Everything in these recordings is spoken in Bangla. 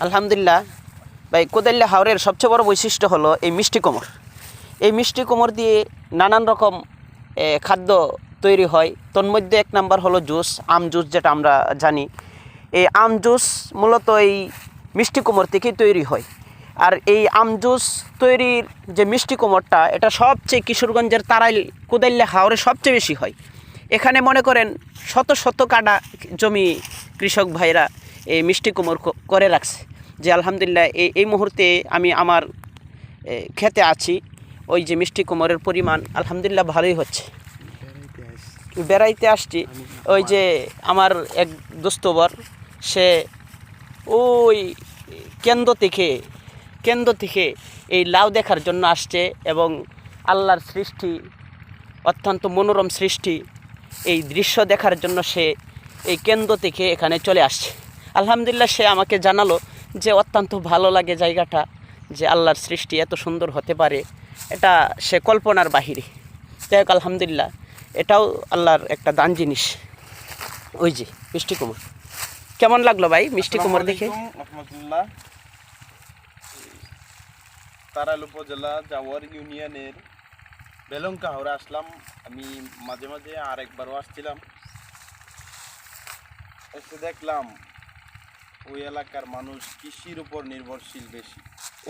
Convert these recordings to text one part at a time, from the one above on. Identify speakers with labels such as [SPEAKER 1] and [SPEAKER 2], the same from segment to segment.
[SPEAKER 1] আলহামদুলিল্লাহ ভাই, কোদাল্লা হাওরের সবচেয়ে বড় বৈশিষ্ট্য হলো এই মিষ্টি কুমড়। এই মিষ্টি কুমড় দিয়ে নানান রকম খাদ্য তৈরি হয়। তন্মধ্যে এক নাম্বার হলো জুস, আম জুস, যেটা আমরা জানি। এই আম জুস মূলত এই মিষ্টি কুমড় থেকেই তৈরি হয়। আর এই আম জুস তৈরির যে মিষ্টি কুমড়টা, এটা সবচেয়ে কিশোরগঞ্জের তারাইল কোদাল্লা হাওরে সবচেয়ে বেশি হয়। এখানে মনে করেন শত শত কাটা জমি কৃষক ভাইরা এই মিষ্টি কুমড় করে রাখছে। যে আলহামদুলিল্লাহ এই মুহূর্তে আমি আমার খেতে আছি, ওই যে মিষ্টি কুমড়ের পরিমাণ আলহামদুলিল্লাহ ভালোই হচ্ছে। বেড়াইতে আসছি, ওই যে আমার এক দোস্তবর, সে ওই কেন্দ্র থেকে এই লাউ দেখার জন্য আসছে এবং আল্লাহর সৃষ্টি, অত্যন্ত মনোরম সৃষ্টি, এই দৃশ্য দেখার জন্য সে এই কেন্দ্র থেকে এখানে চলে আসছে। আলহামদুলিল্লাহ সে আমাকে জানালো যে অত্যন্ত ভালো লাগে জায়গাটা, যে আল্লাহর সৃষ্টি এত সুন্দর হতে পারে, এটা সে কল্পনার বাহিরে। যাই হোক, আলহামদুলিল্লাহ এটাও আল্লাহর একটা দান জিনিস। ওই যে মিষ্টি কুমড়, কেমন লাগলো ভাই মিষ্টি কুমড় দেখে?
[SPEAKER 2] রহমতুল্লাহ, তারাইল উপজেলা জাওয়ার ইউনিয়নের বেলংকা হাওরে আসলাম। আমি মাঝে মাঝে আরেকবারও আসছিলাম, এসে দেখলাম ওই এলাকার মানুষ কৃষির উপর নির্ভরশীল বেশি।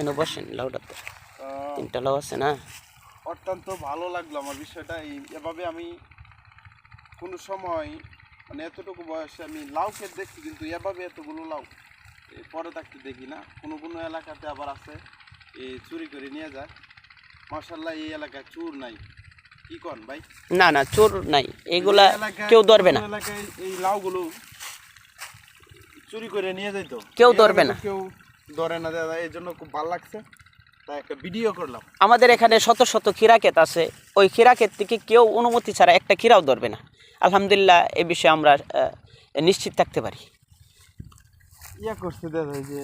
[SPEAKER 1] এনে বসেন, লাউটাতে তিনটা লাউ আছে না?
[SPEAKER 2] অত্যন্ত ভালো লাগলো আমার বিষয়টা। এভাবে আমি কোনো সময়, মানে এতটুকু বয়সে আমি লাউ খেতে দেখছি, কিন্তু এভাবে এতগুলো লাউ পরে থাকতে দেখি না। কোনো এলাকাতে আবার আছে চুরি করে নিয়ে যায়। মাশাআল্লাহ, এই এলাকায় চোর নাই। কি কন ভাই?
[SPEAKER 1] না না, চোর নাই, এগুলা কেউ ধরবে না।
[SPEAKER 2] এলাকায় এই লাউগুলো চুরি করে নিয়ে যাইতো,
[SPEAKER 1] কেউ ধরবে না,
[SPEAKER 2] কেউ ধরে না দাদা। এই জন্য খুব ভালো লাগছে, তাই একটা ভিডিও করলাম।
[SPEAKER 1] আমাদের এখানে শত শত খিরা ক্ষেত আছে, ওই খিরা ক্ষেত থেকে কেউ অনুমতি ছাড়া একটা খিরাও ধরবে না। আলহামদুলিল্লাহ, এই বিষয়ে আমরা নিশ্চিত থাকতে পারি।
[SPEAKER 2] করছে দাদা যে